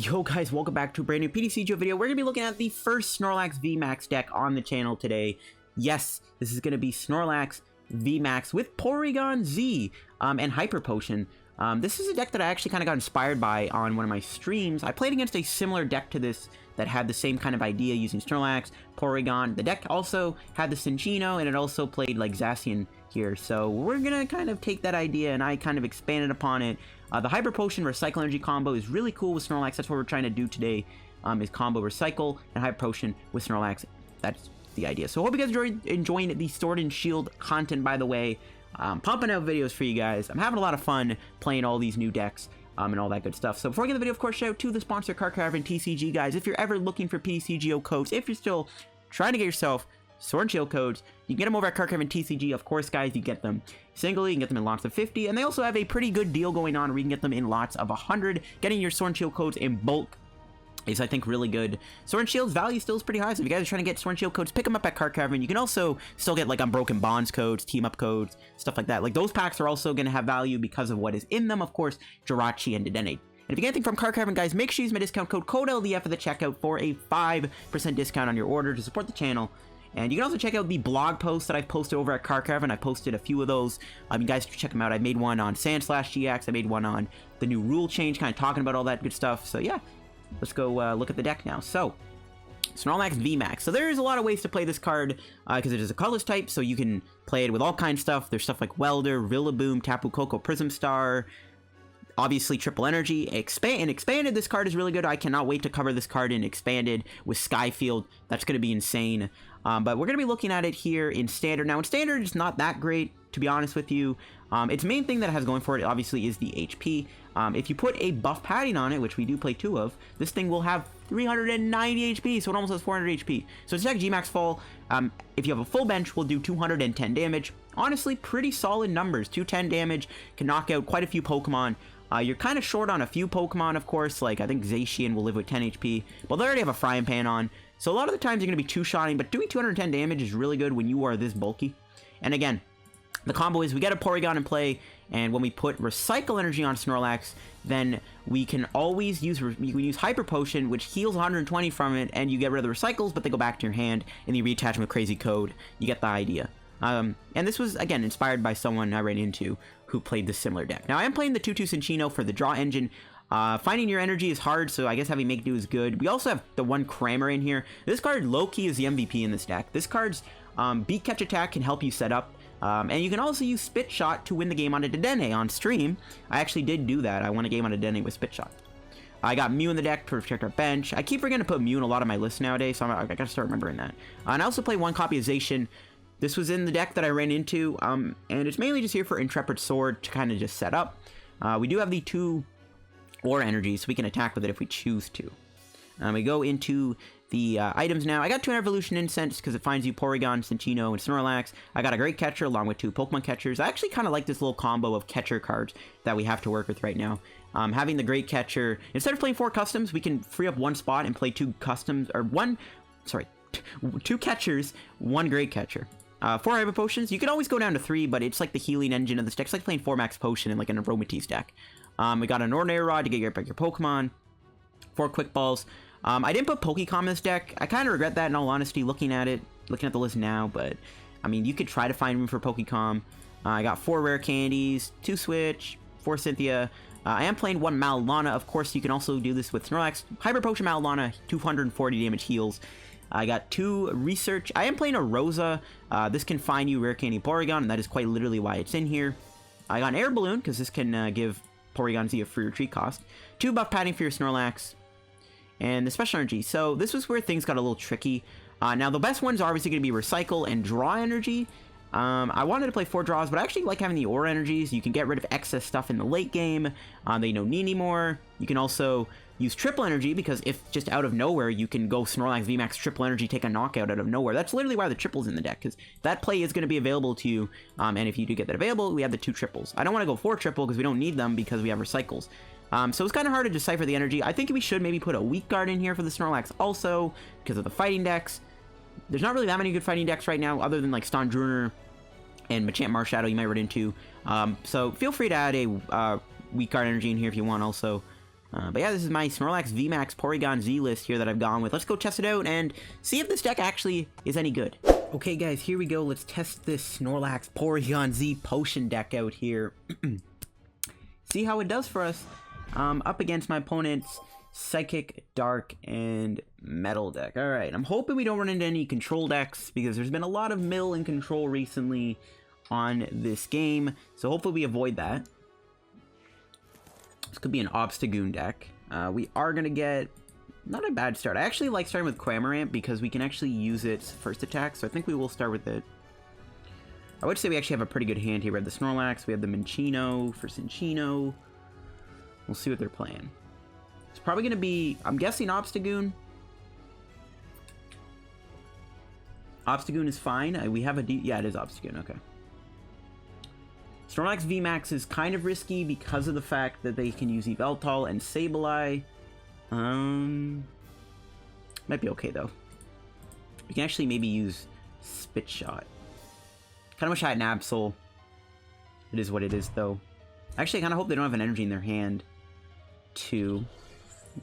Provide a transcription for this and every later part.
Yo guys, welcome back to a brand new PTCGO video. We're going to be looking at the first Snorlax VMAX deck on the channel today. Yes, this is going to be Snorlax VMAX with Porygon-Z and Hyper Potion. This is a deck that I actually kind of got inspired by on one of my streams. I played against a similar deck to this that had the same kind of idea using Snorlax, Porygon. The deck also had the Cinccino, and it also played like Zacian here. So we're going to kind of take that idea and I kind of expanded upon it. The Hyper Potion Recycle Energy combo is really cool with Snorlax. That's what we're trying to do today, is combo Recycle and Hyper Potion with Snorlax. That's the idea. So I hope you guys are enjoying the Sword and Shield content, by the way. Pumping out videos for you guys. I'm having a lot of fun playing all these new decks and all that good stuff. So before I get the video, of course, shout out to the sponsor, Cramorant TCG, guys. If you're ever looking for PTCGO codes, if you're still trying to get yourself Sword and Shield codes, you can get them over at Cramorant TCG. Of course, guys, you get them singly, you can get them in lots of 50, and they also have a pretty good deal going on where you can get them in lots of 100. Getting your Sword and Shield codes in bulk is, I think, really good. Sword and Shield's value still is pretty high, so if you guys are trying to get Sword and Shield codes, pick them up at Cramorant. You can also still get like Unbroken Bonds codes, Team Up codes, stuff like that. Like those packs are also going to have value because of what is in them, of course, Jirachi and Dedenne. And if you get anything from Cramorant, guys, make sure you use my discount code LDF at the checkout for a 5% discount on your order to support the channel. And you can also check out the blog posts that I've posted over at Cramorant. I posted a few of those. You guys can check them out. I made one on Sand/GX. I made one on the new rule change, kind of talking about all that good stuff. So yeah, let's go look at the deck now. So, Snorlax VMAX. So there's a lot of ways to play this card because it is a colorless type, so you can play it with all kinds of stuff. There's stuff like Welder, Rillaboom, Tapu Koko, Prism Star, obviously Triple Energy. Expanded, this card is really good. I cannot wait to cover this card in Expanded with Skyfield. That's going to be insane. But we're going to be looking at it here in Standard. Now, in Standard, it's not that great, to be honest with you. Its main thing that it has going for it, obviously, is the HP. If you put a Buff Padding on it, which we do play 2 of, this thing will have 390 HP, so it almost has 400 HP. So it's like G-Max Fall. If you have a full bench, we'll do 210 damage. Honestly, pretty solid numbers. 210 damage can knock out quite a few Pokemon. You're kind of short on a few Pokemon, of course, like I think Zacian will live with 10 HP, but they already have a Frying Pan on, so a lot of the times you're going to be two-shotting, but doing 210 damage is really good when you are this bulky. And again, the combo is we get a Porygon in play, and when we put Recycle Energy on Snorlax, then we can always use Hyper Potion, which heals 120 from it, and you get rid of the Recycles, but they go back to your hand, and you reattach them with Crazy Code. You get the idea. And this was, again, inspired by someone I ran into who played this similar deck. Now, I am playing the 2/2 Cinccino for the draw engine. Finding your energy is hard, so I guess having Make Do is good. We also have the one Cramorant in here. This card, low-key, is the MVP in this deck. This card's Beat Catch Attack can help you set up. And you can also use Spit Shot to win the game on a Dedenne on stream. I actually did do that. I won a game on a Dedenne with Spit Shot. I got Mew in the deck to protect our bench. I keep forgetting to put Mew in a lot of my lists nowadays, so I gotta start remembering that. And I also play one copy of Zacian. This was in the deck that I ran into, and it's mainly just here for Intrepid Sword to kind of just set up. We do have the 2 Aura Energies, so we can attack with it if we choose to. We go into the items now. I got 2 Evolution Incense because it finds you Porygon, Cinccino, and Snorlax. I got a Great Catcher along with 2 Pokemon Catchers. I actually kind of like this little combo of Catcher cards that we have to work with right now. Having the Great Catcher, instead of playing 4 customs, we can free up 1 spot and play 2 customs, or 2 Catchers, 1 Great Catcher. 4 Hyper Potions. You can always go down to 3, but it's like the healing engine of this deck. It's like playing 4 Max Potion in like an Aromatisse deck. We got an Ordinary Rod to get back your Pokemon. 4 Quick Balls. I didn't put Pokecom in this deck. I kind of regret that, in all honesty, looking at the list now, but I mean, you could try to find room for Pokecom. I got 4 Rare Candies, 2 Switch, 4 Cynthia. I am playing 1 Mallow Lana. Of course, you can also do this with Snorlax. Hyper Potion Mallow Lana, 240 damage heals. I got 2 Research. I am playing a Rosa. This can find you Rare Candy Porygon, and that is quite literally why it's in here. I got an Air Balloon, because this can give Porygon-Z a free retreat cost. 2 Buff Padding for your Snorlax. And the Special Energy. So this was where things got a little tricky. Now, the best ones are obviously going to be Recycle and Draw Energy. I wanted to play 4 draws, but I actually like having the Aura Energies. You can get rid of excess stuff in the late game. They don't need anymore. You can also use Triple Energy, because if just out of nowhere you can go Snorlax VMAX Triple Energy, take a knockout out of nowhere. That's literally why the triple's in the deck, because that play is going to be available to you. And if you do get that available, we have the 2 triples. I don't want to go 4 triple because we don't need them because we have Recycles. So it's kind of hard to decipher the energy. I think we should maybe put a Weak Guard in here for the Snorlax also, because of the fighting decks. There's not really that many good fighting decks right now, other than like Stondruner and Machamp Marshadow you might run into. So feel free to add a Weak Guard energy in here if you want also. But yeah, this is my Snorlax VMAX Porygon-Z list here that I've gone with. Let's go test it out and see if this deck actually is any good. Okay guys, here we go. Let's test this Snorlax Porygon-Z potion deck out here. See how it does for us. Up against my opponent's Psychic, Dark, and Metal deck. Alright, I'm hoping we don't run into any control decks, because there's been a lot of mill and control recently on this game, so hopefully we avoid that. This could be an Obstagoon deck. We are going to get not a bad start. I actually like starting with Cramorant because we can actually use its first attack, so I think we will start with it. I would say we actually have a pretty good hand here. We have the Snorlax, we have the Minccino for Cinccino. We'll see what they're playing. It's probably going to be, I'm guessing, Obstagoon. Obstagoon is fine. We have a yeah, it is Obstagoon, okay. Snorlax VMAX is kind of risky because of the fact that they can use Yveltal and Sableye. Might be okay, though. We can actually maybe use Spit Shot. Kind of wish I had an Absol. It is what it is, though. Actually, I kind of hope they don't have an energy in their hand, too.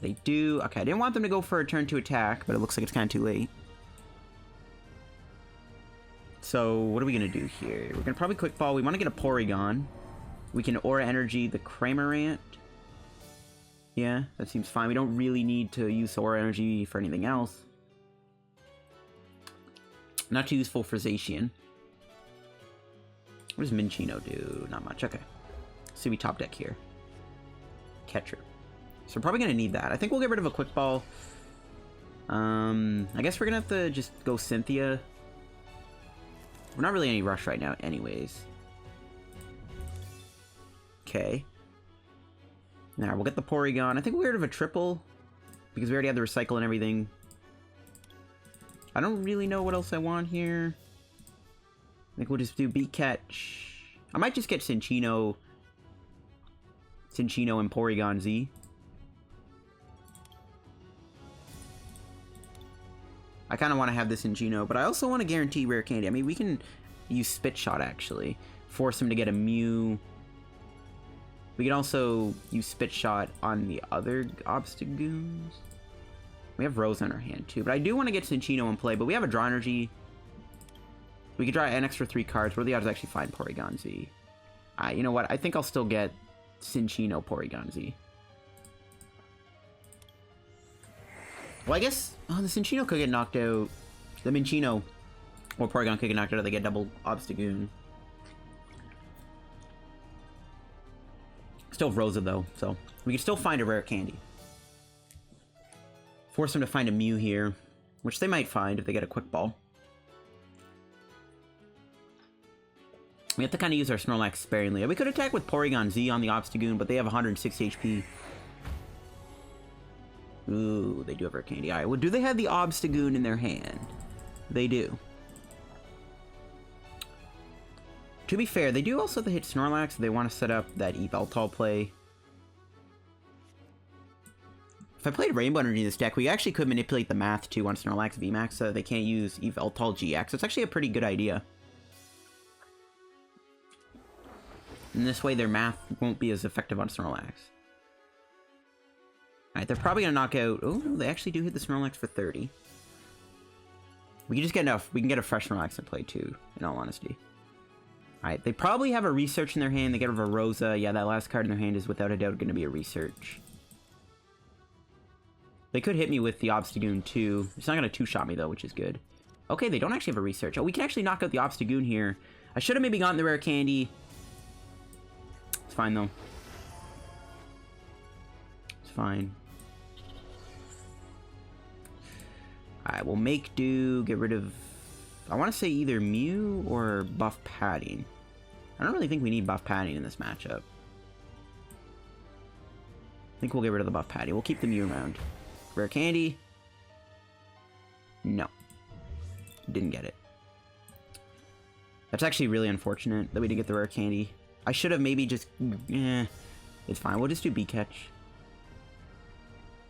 They do. Okay, I didn't want them to go for a turn 2 attack, but it looks like it's kind of too late. So, what are we going to do here? We're going to probably Quick Ball. We want to get a Porygon. We can Aura Energy the Cramorant. Yeah, that seems fine. We don't really need to use Aura Energy for anything else. Not too useful for Zacian. What does Minccino do? Not much. Okay. So we top deck here. Catcher. So we're probably going to need that. I think we'll get rid of a Quick Ball. I guess we're going to have to just go Cynthia. We're not really in any rush right now anyways. Okay. Now, we'll get the Porygon. I think we'll get rid of a triple, because we already have the recycle and everything. I don't really know what else I want here. I think we'll just do Beat Catch. I might just get Cinccino and Porygon-Z. I kind of want to have this Cinccino, but I also want to guarantee Rare Candy. I mean, we can use Spit Shot, actually. Force him to get a Mew. We can also use Spit Shot on the other Obstagoons. We have Rosa in our hand, too. But I do want to get Cinccino in play, but we have a Draw Energy. We could draw an extra 3 cards. What are the odds I actually find Porygon-Z? You know what? I think I'll still get Cinccino Porygon-Z. Well, I guess the Cinccino could get knocked out. The Minccino or Porygon could get knocked out if they get double Obstagoon. Still have Rosa, though, so we can still find a Rare Candy. Force them to find a Mew here, which they might find if they get a Quick Ball. We have to kind of use our Snorlax sparingly. We could attack with Porygon-Z on the Obstagoon, but they have 160 HP. Ooh, they do have Rare Candy. Alright, well, do they have the Obstagoon in their hand? They do. To be fair, they do also have to hit Snorlax if they want to set up that Yveltal play. If I played Rainbow Energy in this deck, we actually could manipulate the math too on Snorlax VMAX so that they can't use Yveltal GX. It's actually a pretty good idea. And this way their math won't be as effective on Snorlax. Alright, they're probably going to knock out... Oh, they actually do hit the Snorlax for 30. We can just get enough. We can get a fresh Snorlax in play too, in all honesty. Alright, they probably have a Research in their hand. They get rid of a Rosa. Yeah, that last card in their hand is without a doubt going to be a Research. They could hit me with the Obstagoon too. It's not going to 2-shot me though, which is good. Okay, they don't actually have a Research. Oh, we can actually knock out the Obstagoon here. I should have maybe gotten the Rare Candy. It's fine though. It's fine. Alright, we'll make do, get rid of... I want to say either Mew or Buff Padding. I don't really think we need Buff Padding in this matchup. I think we'll get rid of the Buff Padding. We'll keep the Mew around. Rare Candy. No. Didn't get it. That's actually really unfortunate that we didn't get the Rare Candy. I should have maybe just... it's fine. We'll just do Beat Catch.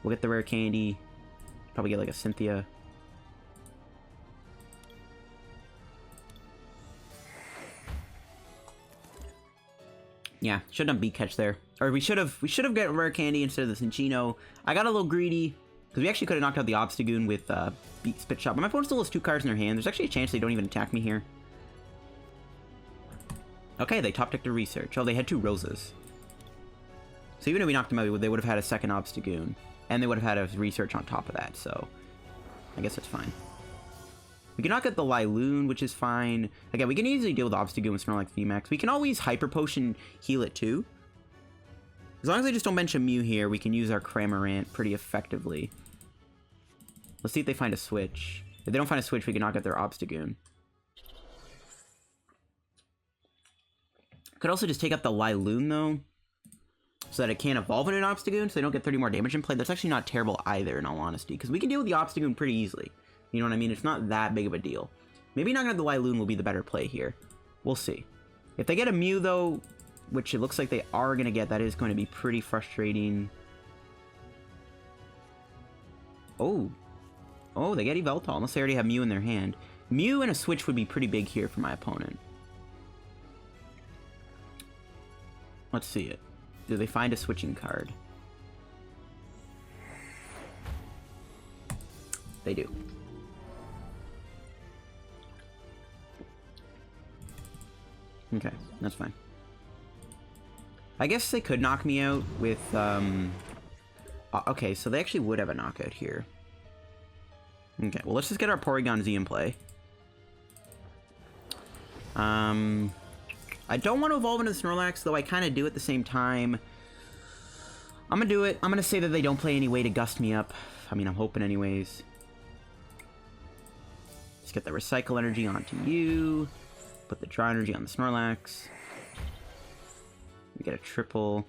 We'll get the Rare Candy. Probably get like a Cynthia. Yeah, should have done Beat Catch there. Or we should have gotten Rare Candy instead of the Cinccino. I got a little greedy, because we actually could have knocked out the Obstagoon with Beat Spit Shot. But my opponent still has 2 cards in their hand. There's actually a chance they don't even attack me here. Okay, they top decked their Research. Oh, they had 2 Rosas. So even if we knocked them out, they would have had a second Obstagoon. And they would have had a Research on top of that, so I guess that's fine. We can knock out the Liloon, which is fine. Again, we can easily deal with Obstagoon with Snorlax VMAX. We can always Hyper Potion heal it too. As long as they just don't mention Mew here, we can use our Cramorant pretty effectively. Let's see if they find a switch. If they don't find a switch, we can knock out their Obstagoon. Could also just take out the Liloon, though, so that it can't evolve into an Obstagoon, so they don't get 30 more damage in play. That's actually not terrible either, in all honesty, because we can deal with the Obstagoon pretty easily. You know what I mean? It's not that big of a deal. Maybe knocking out the Liloon will be the better play here. We'll see. If they get a Mew, though, which it looks like they are going to get, that is going to be pretty frustrating. Oh. Oh, they get Yveltal, unless they already have Mew in their hand. Mew and a switch would be pretty big here for my opponent. Let's see it. Do they find a switching card? They do. Okay, that's fine. I guess they could knock me out with, okay, so they actually would have a knockout here. Okay, well, let's just get our Porygon-Z in play. I don't want to evolve into the Snorlax, though I kind of do at the same time. I'm gonna do it. I'm gonna say that they don't play any way to gust me up. I mean, I'm hoping anyways. Let's get the Recycle Energy onto you. Put the Draw Energy on the Snorlax. We get a triple.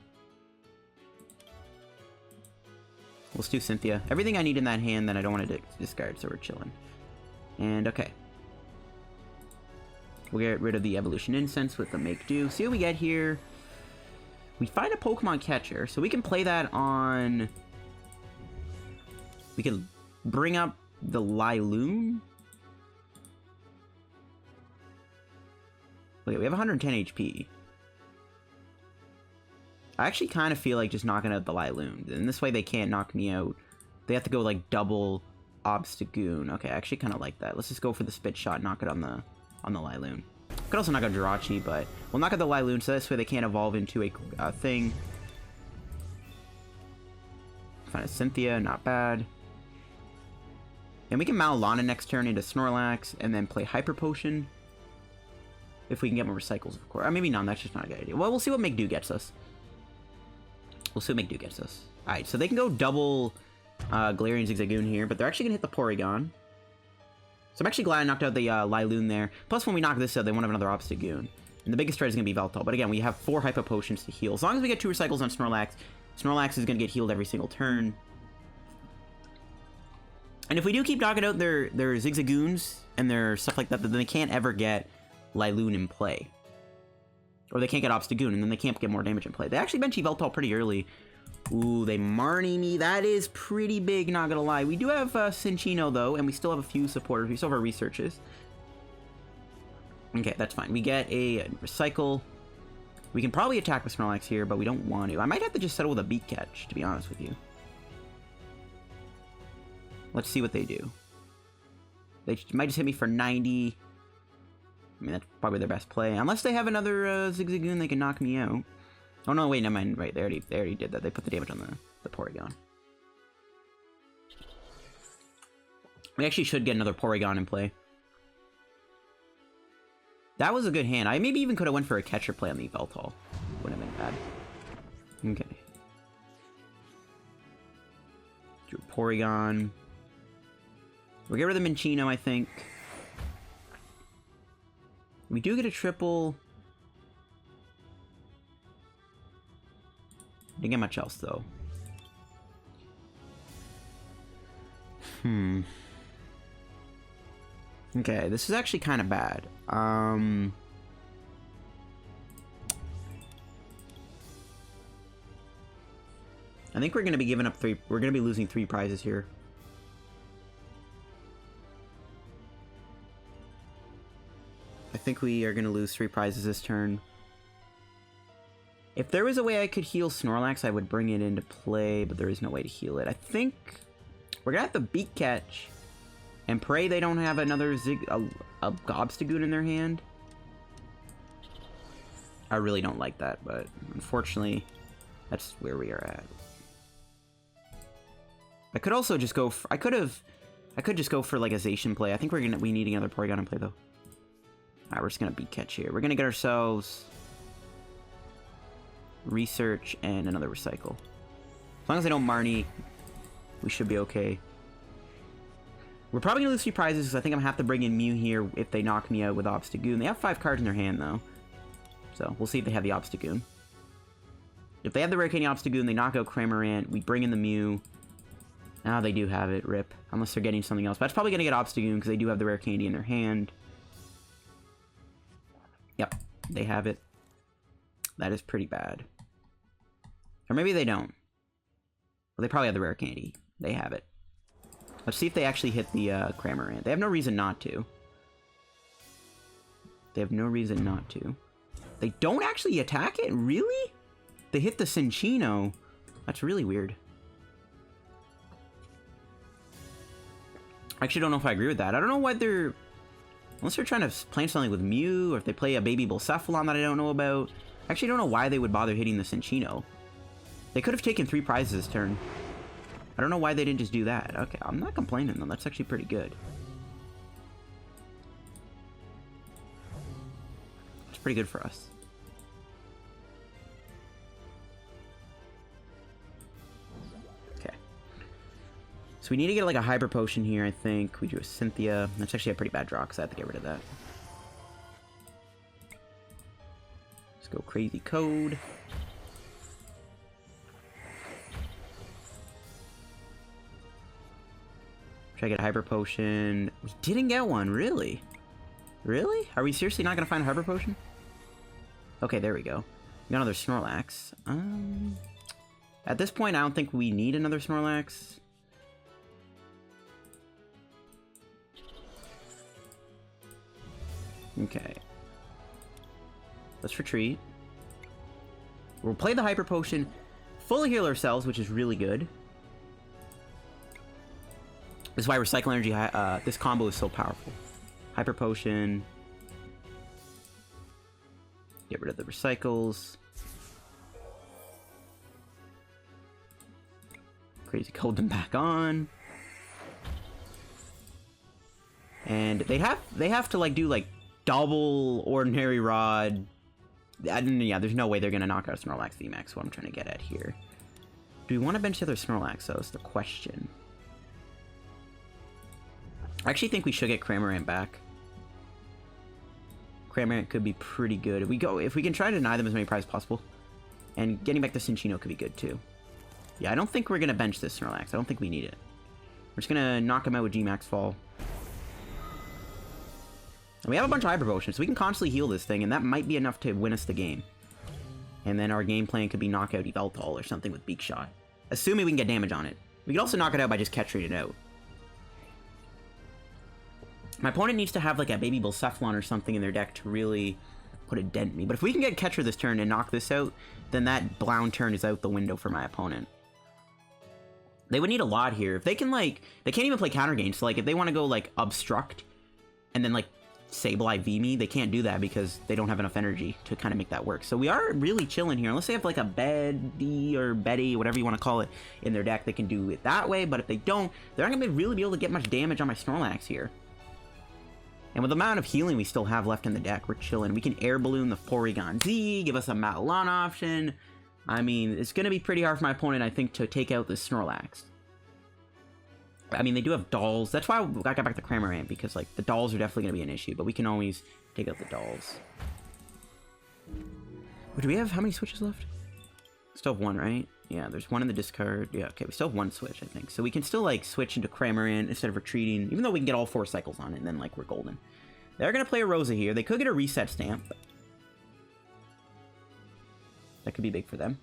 Let's do Cynthia. Everything I need in that hand that I don't want to discard, so we're chilling. And okay. We'll get rid of the Evolution Incense with the Make Do. See what we get here. We find a Pokemon Catcher, so we can play that on... We can bring up the Liloon. Okay, we have 110 HP. I actually kind of feel like just knocking out the Liloon. And this way they can't knock me out. They have to go like double Obstagoon. Okay, I actually kind of like that. Let's just go for the Spit Shot, knock it on the Liloon. Could also knock out Jirachi, but we'll knock out the Liloon so this way they can't evolve into a thing. Find a Cynthia, not bad. And we can Mallow Lana next turn into Snorlax and then play Hyper Potion. If we can get more recycles, of course. Or maybe not, that's just not a good idea. Well, we'll see what Make Do gets us. We'll see what Make Do gets us. Alright, so they can go double Galarian Zigzagoon here, but they're actually going to hit the Porygon. So I'm actually glad I knocked out the Liloon there. Plus, when we knock this out, they won't have another Obstagoon. And the biggest threat is going to be Yveltal. But again, we have 4 Hyper Potions to heal. As long as we get 2 recycles on Snorlax, Snorlax is going to get healed every single turn. And if we do keep knocking out their Zigzagoons and their stuff like that, then they can't ever get Liloon in play. Or they can't get Obstagoon, and then they can't get more damage in play. They actually bench Yveltal pretty early. Ooh, they Marnie me. That is pretty big, not gonna lie. We do have Cinccino, though, and we still have a few supporters. We still have our researches. Okay, that's fine. We get a Recycle. We can probably attack with Snorlax here, but we don't want to. I might have to just settle with a Beat Catch, to be honest with you. Let's see what they do. They might just hit me for 90. I mean, that's probably their best play. Unless they have another Zigzagoon, they can knock me out. Oh, no, wait, never mind. Right, they already did that. They put the damage on the Porygon. We actually should get another Porygon in play. That was a good hand. I maybe even could have went for a catcher play on the Yveltal. Wouldn't have been bad. Okay. Drew Porygon. We'll get rid of the Minccino, I think. We do get a triple. Didn't get much else, though. Okay, this is actually kind of bad. I think we're going to be giving up 3... We're going to be losing 3 prizes here. I think we are going to lose 3 prizes this turn. If there was a way I could heal Snorlax, I would bring it into play, but there is no way to heal it. I think we're gonna have to beat catch and pray they don't have another a Gobstagoon in their hand. I really don't like that, but unfortunately, that's where we are at. I could also just go for, I could just go for like a Zacian play. I think we need another Porygon in play though. Alright, we're just gonna beat catch here. We're gonna get ourselves research and another recycle. As long as they don't Marnie, we should be okay. We're probably gonna lose 3 prizes because I think I'm gonna have to bring in Mew here if they knock me out with Obstagoon. They have 5 cards in their hand though, so we'll see if they have the Obstagoon. If they have the Rare Candy Obstagoon, they knock out Cramorant, we bring in the Mew. Now they do have it, rip. Unless they're getting something else. But that's probably gonna get Obstagoon because they do have the Rare Candy in their hand. Yep, they have it. That is pretty bad. Or maybe they don't. Well, they probably have the Rare Candy. They have it. Let's see if they actually hit the Cramorant. They have no reason not to. They have no reason not to. They don't actually attack it? Really? They hit the Cinccino. That's really weird. I actually don't know if I agree with that. I don't know why they're... Unless they're trying to plan something with Mew, or if they play a baby Bullcephalon that I don't know about. I actually don't know why they would bother hitting the Cinccino. They could have taken 3 prizes this turn. I don't know why they didn't just do that. Okay, I'm not complaining though. That's actually pretty good. It's pretty good for us. Okay. So we need to get like a Hyper Potion here, I think. We do a Cynthia. That's actually a pretty bad draw because I have to get rid of that. Let's go Crazy Code. Try to get a Hyper Potion. We didn't get one, really? Really? Are we seriously not going to find a Hyper Potion? Okay, there we go. We got another Snorlax. At this point, I don't think we need another Snorlax. Okay. Let's retreat. We'll play the Hyper Potion, fully heal ourselves, which is really good. This is why Recycle Energy, this combo is so powerful. Hyper Potion. Get rid of the Recycles. Crazy Code them back on. And they have to like do like double Ordinary Rod. Yeah, there's no way they're gonna knock out Snorlax VMAX, what I'm trying to get at here. Do we want to bench the other Snorlax though, is the question. I actually think we should get Cramorant back. Cramorant could be pretty good. If we can try to deny them as many prizes as possible. And getting back to Cinccino could be good too. Yeah, I don't think we're gonna bench this Snorlax. I don't think we need it. We're just gonna knock him out with G-Max Fall. And we have a bunch of Hyper Potions, so we can constantly heal this thing, and that might be enough to win us the game. And then our game plan could be knock out Yveltal or something with Beak Shot. Assuming we can get damage on it. We could also knock it out by just catching it out. My opponent needs to have like a baby Bullcephalon or something in their deck to really put a dent in me. But if we can get Catcher this turn and knock this out, then that Blound turn is out the window for my opponent. They would need a lot here. If they can like, they can't even play counter game. So like if they want to go like Obstruct and then like Sableye V me, they can't do that because they don't have enough energy to kind of make that work. So we are really chilling here. Unless they have like a Betty or Betty, whatever you want to call it, in their deck, they can do it that way. But if they don't, they're not going to really be able to get much damage on my Snorlax here. And with the amount of healing we still have left in the deck, we're chilling. We can Air Balloon the Porygon-Z, give us a Mallow Lana option. I mean, it's going to be pretty hard for my opponent, I think, to take out this Snorlax. I mean, they do have dolls. That's why I got back to Cramorant, because, like, the dolls are definitely going to be an issue, but we can always take out the dolls. Do we have, how many switches left? Still have one, right? Yeah, there's one in the discard. Yeah, okay, we still have one switch, I think. So we can still, like, switch into Cramorant instead of retreating, even though we can get all 4 cycles on it, and then, like, we're golden. They're going to play a Rosa here. They could get a reset stamp. That could be big for them.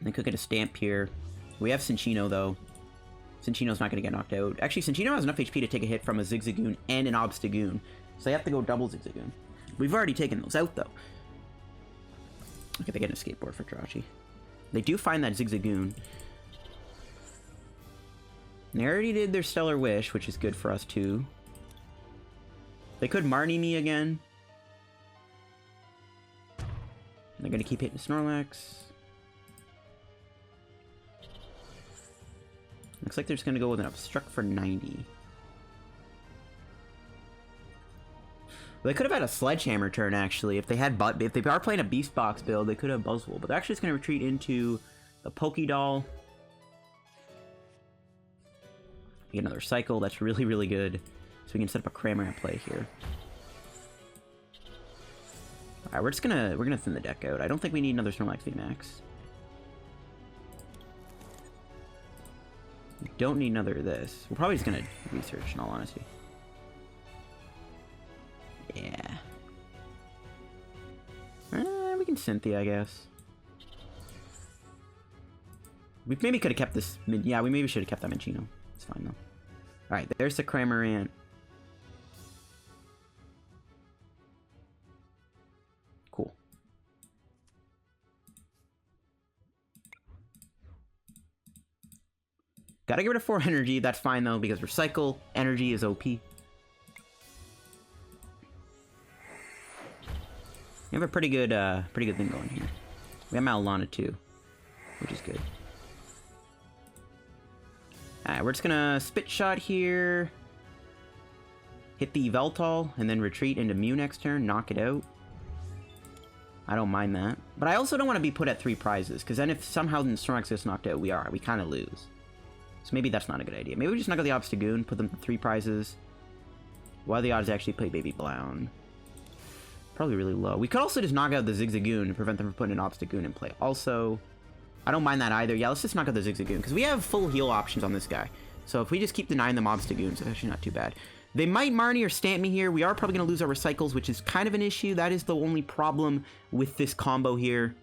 They could get a stamp here. We have Cinccino, though. Cinccino's not going to get knocked out. Actually, Cinccino has enough HP to take a hit from a Zigzagoon and an Obstagoon. So they have to go double Zigzagoon. We've already taken those out, though. Okay, they get a skateboard for Jirachi. They do find that Zigzagoon. They already did their Stellar Wish, which is good for us, too. They could Marnie me again. They're going to keep hitting Snorlax. Looks like they're just going to go with an Obstruct for 90. Well, they could have had a Sledgehammer turn, actually. If they are playing a Beast Box build, they could have Buzzwole. But they're actually just going to retreat into the Pokédoll. Get another Cycle. That's really, really good. So we can set up a Cramorant play here. Alright, we're gonna thin the deck out. I don't think we need another Snorlax VMAX. We don't need another of this. We're probably just gonna research, in all honesty. Yeah. We can Cynthia, I guess. We maybe could have kept this. Yeah, we maybe should have kept that Minccino. It's fine though. Alright, there's the Cramorant. Cool. Gotta get rid of 4 energy. That's fine though, because Recycle energy is OP. We have a pretty good thing going here. We have Mallow Lana too, which is good. Alright, we're just gonna Spit Shot here. Hit the Yveltal, and then retreat into Mew next turn, knock it out. I don't mind that. But I also don't want to be put at 3 prizes, because then if somehow the Snorlax gets knocked out, we kind of lose. So maybe that's not a good idea. Maybe we just knock out the Obstagoon, put them to 3 prizes. What are the odds to actually play Baby Blown? Probably really low. We could also just knock out the Zigzagoon and prevent them from putting an Obstagoon in play. Also, I don't mind that either. Yeah, let's just knock out the Zigzagoon, because we have full heal options on this guy. So if we just keep denying them Obstagoons, it's actually not too bad. They might Marnie or Stamp me here. We are probably going to lose our Recycles, which is kind of an issue. That is the only problem with this combo here.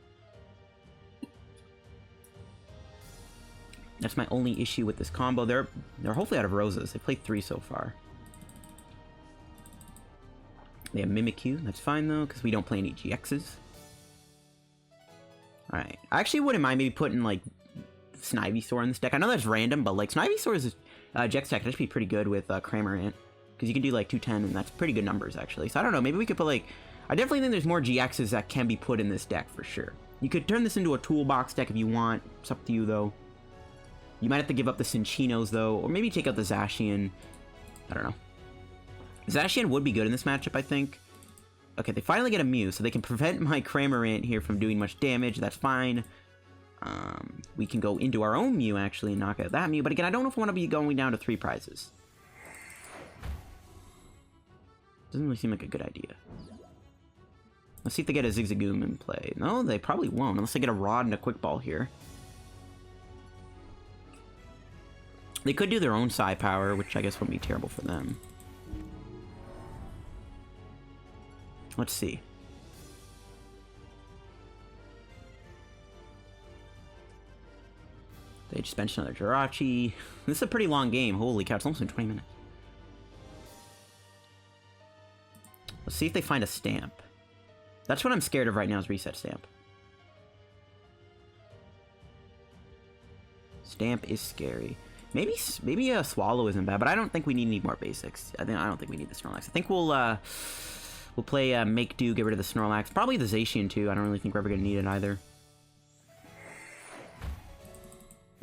That's my only issue with this combo. They're hopefully out of Rosas. They played 3 so far. They have Mimikyu. That's fine, though, because we don't play any GXs. Alright. I actually wouldn't mind maybe putting, like, Snivysaur in this deck. I know that's random, but, like, Snivysaur's GX deck could be pretty good with Cramorant. Because you can do, like, 210, and that's pretty good numbers, actually. So I don't know. Maybe we could put, like... I definitely think there's more GXs that can be put in this deck, for sure. You could turn this into a toolbox deck if you want. It's up to you, though. You might have to give up the Cinccinos, though. Or maybe take out the Zacian. I don't know. Zacian would be good in this matchup, I think. Okay, they finally get a Mew, so they can prevent my Cramorant here from doing much damage. That's fine. We can go into our own Mew, actually, and knock out that Mew. But again, I don't know if I want to be going down to 3 prizes. Doesn't really seem like a good idea. Let's see if they get a Zigzagoon in play. No, they probably won't, unless they get a Rod and a Quick Ball here. They could do their own Psy Power, which I guess wouldn't be terrible for them. Let's see. They just benched another Jirachi. This is a pretty long game. Holy cow, it's almost been 20 minutes. Let's see if they find a Stamp. That's what I'm scared of right now is Reset Stamp. Stamp is scary. Maybe a Swallow isn't bad, but I don't think we need more basics. I don't think we need the Snorlax. I think we'll play Make Do, get rid of the Snorlax. Probably the Zacian too. I don't really think we're ever going to need it either.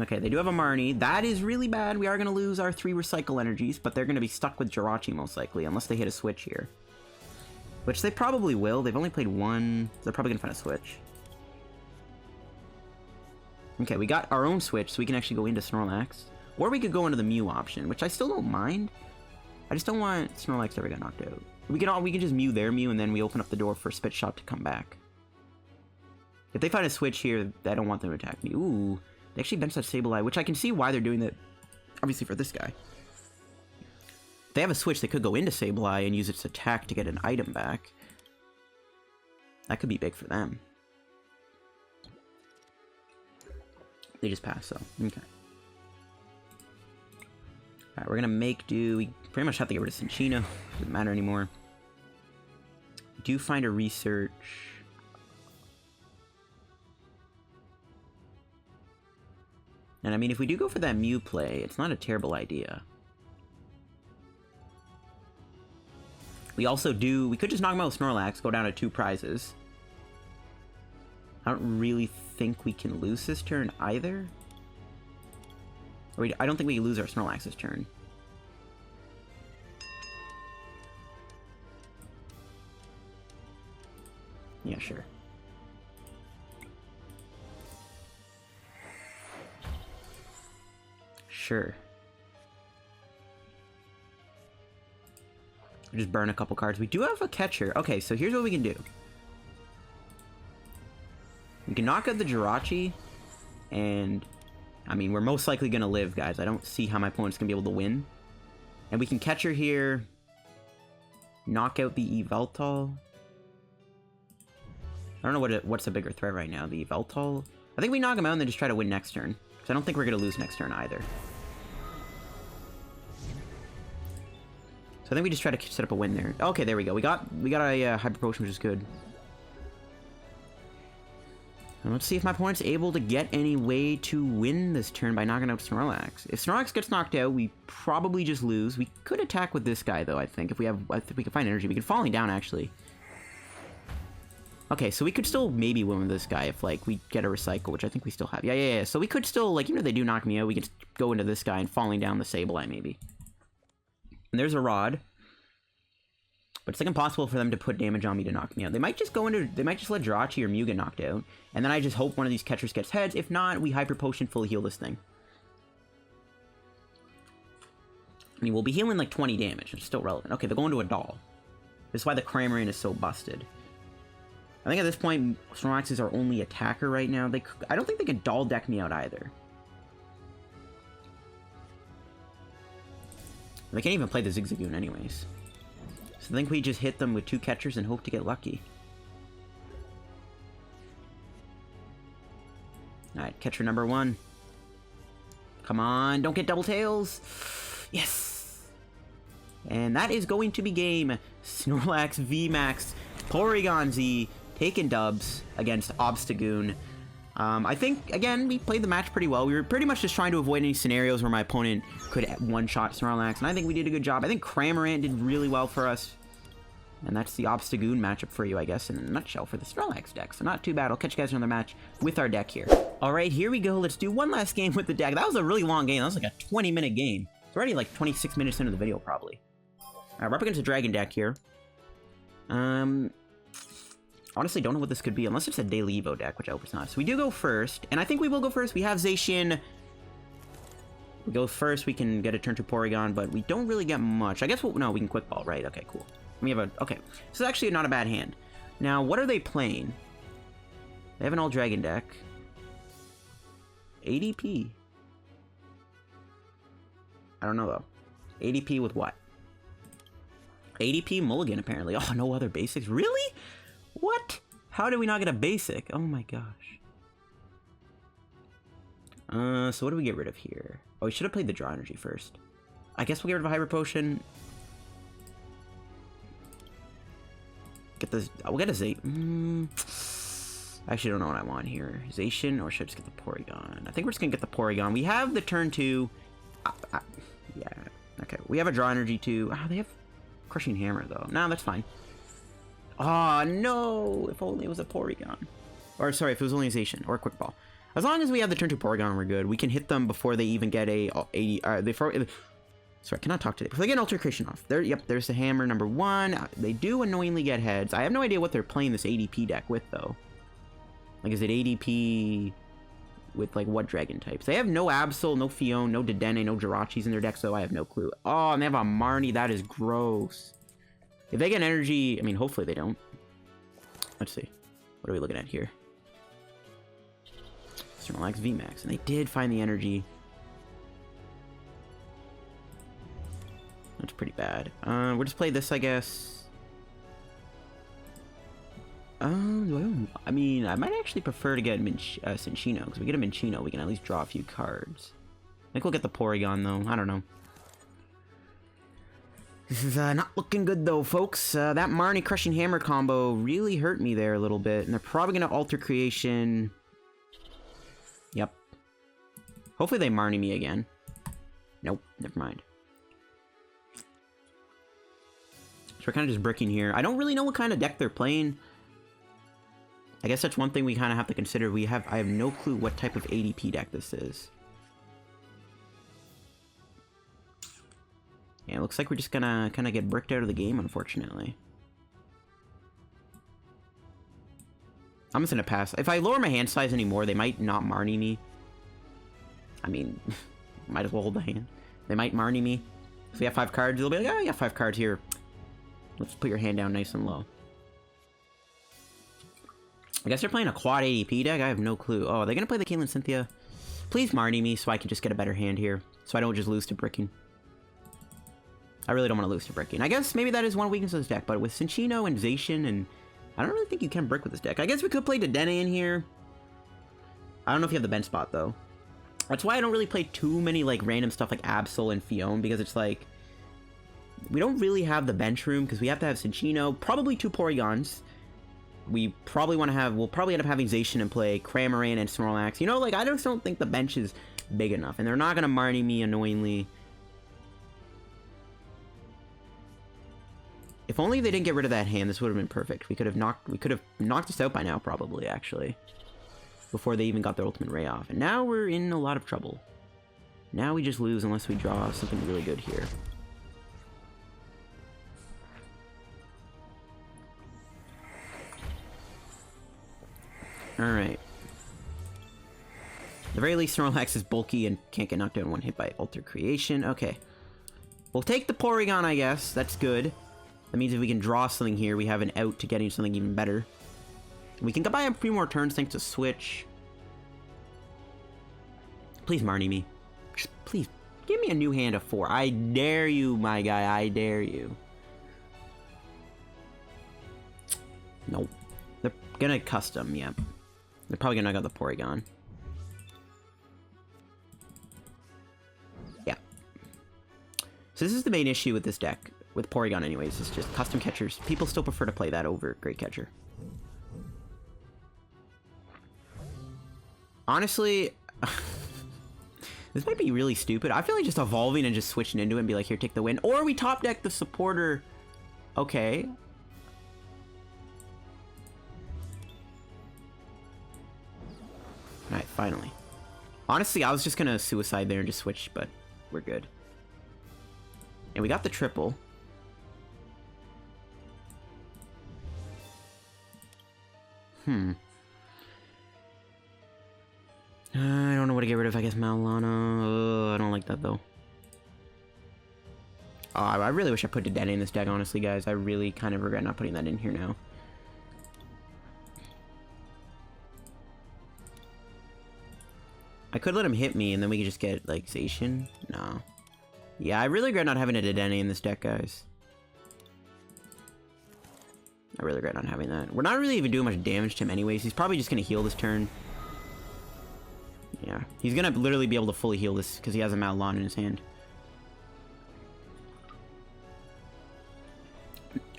Okay, they do have a Marnie. That is really bad. We are going to lose our 3 Recycle energies, but they're going to be stuck with Jirachi most likely, unless they hit a switch here. Which they probably will. They've only played 1. So they're probably going to find a switch. Okay, we got our own switch, so we can actually go into Snorlax. Or we could go into the Mew option, which I still don't mind. I just don't want Snorlax to ever get knocked out. We can just Mew their Mew, and then we open up the door for Spit Shot to come back. If they find a switch here, I don't want them to attack me. Ooh, they actually benched that Sableye, which I can see why they're doing that, obviously for this guy. If they have a switch, they could go into Sableye and use its attack to get an item back. That could be big for them. They just pass, so, okay. Alright, we're gonna make do. We pretty much have to get rid of Cinccino. Doesn't matter anymore. Do find a research. And I mean, if we do go for that Mew play, it's not a terrible idea. We also do... We could just knock him out with Snorlax, go down to 2 prizes. I don't really think we can lose this turn either. Or I don't think we can lose our Snorlax this turn. Yeah, sure. Sure. Just burn a couple cards. We do have a catcher. Okay, so here's what we can do. We can knock out the Jirachi, and I mean, we're most likely gonna live, guys. I don't see how my opponent's gonna be able to win. And we can catcher here. Knock out the Yveltal. I don't know what's a bigger threat right now, the Yveltal. I think we knock him out and then just try to win next turn. Because I don't think we're gonna lose next turn either. So I think we just try to set up a win there. Okay, there we go. We got a Hyper Potion, which is good. And let's see if my opponent's able to get any way to win this turn by knocking out Snorlax. If Snorlax gets knocked out, we probably just lose. We could attack with this guy, though, I think. I think we can find energy. We can Falling Down, actually. Okay, so we could still maybe win with this guy if, like, we get a Recycle, which I think we still have. Yeah. So we could still, like, even if they do knock me out, we could go into this guy and Falling Down the Sableye, maybe. And there's a Rod. But it's like impossible for them to put damage on me to knock me out. They might just go into... They might just let Jirachi or Mew get knocked out. And then I just hope one of these catchers gets heads. If not, we Hyper Potion full heal this thing. I mean, we'll be healing like 20 damage. It's still relevant. Okay, they're going to a doll. This is why the Cramorant is so busted. I think at this point, Snorlax is our only attacker right now. I don't think they can doll deck me out either. They can't even play the Zigzagoon anyways. So I think we just hit them with 2 catchers and hope to get lucky. Alright, catcher number 1. Come on, don't get double tails! Yes! And that is going to be game. Snorlax VMAX Porygon-Z taking dubs against Obstagoon. I think, again, we played the match pretty well. We were pretty much just trying to avoid any scenarios where my opponent could one-shot Snorlax, and I think we did a good job. I think Cramorant did really well for us. And that's the Obstagoon matchup for you, I guess, in a nutshell for the Snorlax deck. So not too bad. I'll catch you guys in another match with our deck here. Alright, here we go. Let's do one last game with the deck. That was a really long game. That was like a 20-minute game. It's already like 26 minutes into the video, probably. Alright, we're up against a Dragon deck here. Honestly, don't know what this could be, unless it's a Daily Evo deck, which I hope it's not. So we do go first, and I think we will go first. We have Zacian. We go first, we can get a turn to Porygon, but we don't really get much. I guess no, we can Quick Ball, right? Okay, cool. We have okay. This is actually not a bad hand. Now, what are they playing? They have an all-Dragon deck. ADP. I don't know, though. ADP with what? ADP Mulligan, apparently. Oh, no other basics? Really? What? How did we not get a basic? Oh my gosh. So what do we get rid of here? Oh, we should have played the Draw Energy first. I guess we'll get rid of a Hyper Potion. Get this. We'll get a Zacian. I actually don't know what I want here. Zacian, or should I just get the Porygon? I think we're just gonna get the Porygon. We have the turn 2. Yeah. Okay. We have a Draw Energy too. Oh, they have Crushing Hammer though. No, that's fine. Oh, no! If only it was a Porygon. Or, sorry, if it was only a Zacian, or a Quick Ball. As long as we have the turn to Porygon, we're good. We can hit them before they even get a 80... sorry, I cannot talk today. Before they get an Altercation off. Yep, there's the hammer, number 1. They do annoyingly get heads. I have no idea what they're playing this ADP deck with, though. Like, is it ADP with, like, what Dragon types? They have no Absol, no Fion, no Dedenne, no Jirachis in their deck, so I have no clue. Oh, and they have a Marnie. That is gross. If they get energy, I mean, hopefully they don't. Let's see. What are we looking at here? Snorlax VMAX. And they did find the energy. That's pretty bad. We'll just play this, I guess. I mean, I might actually prefer to get Cinccino, because we get a Minccino, we can at least draw a few cards. I think we'll get the Porygon, though. I don't know. This is not looking good though, folks. That Marnie Crushing Hammer combo really hurt me there a little bit, and they're probably gonna alter creation. Yep. Hopefully they Marnie me again. Nope, never mind. So we're kind of just bricking here. I don't really know what kind of deck they're playing. I guess that's one thing we kind of have to consider. I have no clue what type of ADP deck this is. Yeah, it looks like we're just gonna kind of get bricked out of the game, unfortunately. I'm just gonna pass. If I lower my hand size anymore, they might not Marnie me. I mean, might as well hold the hand. They might Marnie me. If we have 5 cards, they'll be like, oh, you got 5 cards here. Let's put your hand down nice and low. I guess they're playing a quad ADP deck? I have no clue. Oh, are they gonna play the Caitlyn Cynthia? Please Marnie me so I can just get a better hand here. So I don't just lose to bricking. I really don't want to lose to bricking. I guess maybe that is one weakness of this deck, but with Cinccino and Zacian, and I don't really think you can brick with this deck. I guess we could play Dedenne in here. I don't know if you have the bench spot, though. That's why I don't really play too many, like, random stuff like Absol and Fion, because it's like, we don't really have the bench room, because we have to have Cinccino, probably 2 Porygons. We probably want to have, we'll probably end up having Zacian and play Cramorant and Snorlax. You know, like, I just don't think the bench is big enough, and they're not going to Marnie me annoyingly. If only they didn't get rid of that hand, this would have been perfect. We could have knocked this out by now, probably, actually. Before they even got their ultimate ray off. And now we're in a lot of trouble. Now we just lose unless we draw something really good here. Alright. At the very least, Snorlax is bulky and can't get knocked out in one hit by Alter Creation. Okay. We'll take the Porygon, I guess. That's good. That means if we can draw something here, we have an out to getting something even better. We can go by a few more turns thanks to Switch. Please Marnie me. Just please, give me a new hand of 4. I dare you, my guy. I dare you. Nope. They're gonna custom, yeah. They're probably gonna knock out the Porygon. Yeah. So this is the main issue with this deck. With Porygon anyways, it's just custom catchers. People still prefer to play that over Great Catcher. Honestly, this might be really stupid. I feel like just evolving and just switching into it and be like, here, take the win. Or we top deck the supporter. Okay. Alright, finally. Honestly, I was just gonna suicide there and just switch, but we're good. And we got the triple. I don't know what to get rid of. I guess Mallow Lana. I don't like that, though. Oh, I really wish I put Dedenne in this deck, honestly, guys. I really kind of regret not putting that in here now. I could let him hit me, and then we could just get, like, Zacian. No. Yeah, I really regret not having a Dedenne in this deck, guys. I really regret not having that. We're not really even doing much damage to him anyways. He's probably just going to heal this turn. Yeah. He's going to literally be able to fully heal this because he has a Mallow Lana in his hand.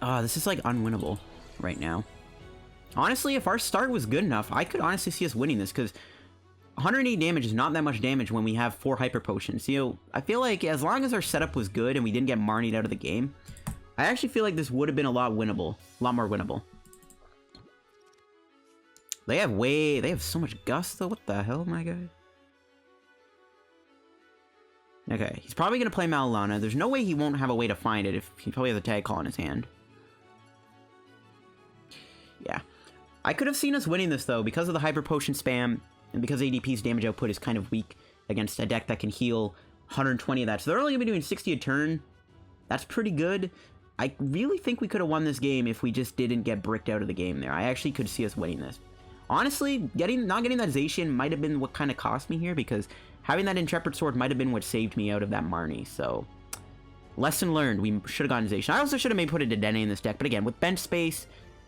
This is like unwinnable right now. Honestly, if our start was good enough, I could honestly see us winning this because 108 damage is not that much damage when we have 4 Hyper Potions. You know, I feel like as long as our setup was good and we didn't get Marnied out of the game, I actually feel like this would have been a lot more winnable. They have so much Gust though. What the hell, my guy? Okay, he's probably going to play Mallow Lana. There's no way he won't have a way to find it if he probably has a tag call in his hand. Yeah. I could have seen us winning this though because of the Hyper Potion spam and because ADP's damage output is kind of weak against a deck that can heal 120 of that. So they're only going to be doing 60 a turn. That's pretty good. I really think we could have won this game if we just didn't get bricked out of the game there. I actually could see us winning this. Honestly, not getting that Zacian might have been what kind of cost me here because having that Intrepid Sword might have been what saved me out of that Marnie. So, lesson learned. We should have gotten Zacian. I also should have maybe put a Dedenne in this deck. But again, with bench space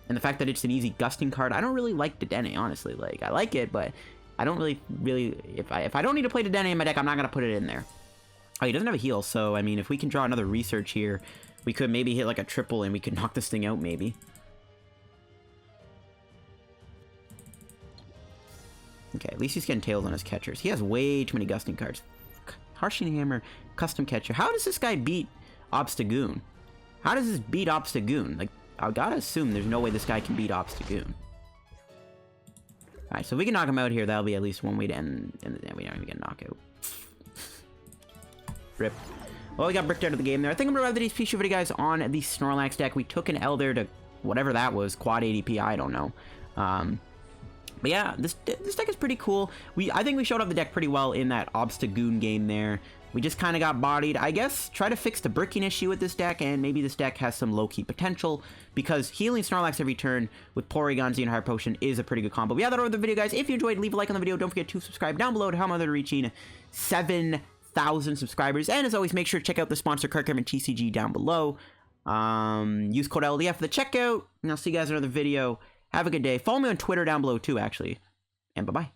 and the fact that it's an easy gusting card, I don't really like Dedenne, honestly. Like, I like it, but I don't really... If I don't need to play Dedenne in my deck, I'm not going to put it in there. Oh, he doesn't have a heal, so, I mean, if we can draw another Research here, we could maybe hit like a triple and we could knock this thing out, maybe. Okay, at least he's getting tails on his catchers. He has way too many gusting cards. Harshing Hammer, Custom Catcher. How does this guy beat Obstagoon? How does this beat Obstagoon? Like, I gotta assume there's no way this guy can beat Obstagoon. Alright, so if we can knock him out here, that'll be at least one way to end we don't even get a knockout. Rip. Well, we got bricked out of the game there. I think I'm gonna wrap today's PTCGO video, guys, on the Snorlax deck. We took an L there to whatever that was, quad ADP, I don't know. But yeah, this deck is pretty cool. I think we showed off the deck pretty well in that Obstagoon game there. We just kind of got bodied. I guess try to fix the bricking issue with this deck, and maybe this deck has some low-key potential, because healing Snorlax every turn with Porygon-Z and Hyper Potion is a pretty good combo. But yeah, that's all for the video, guys. If you enjoyed, leave a like on the video. Don't forget to subscribe down below to help other reaching 7,000 subscribers. And as always, make sure to check out the sponsor card Cramorant TCG down below. Use code LDF for the checkout, and I'll see you guys in another video. Have a good day. Follow me on Twitter down below too, actually. And bye-bye.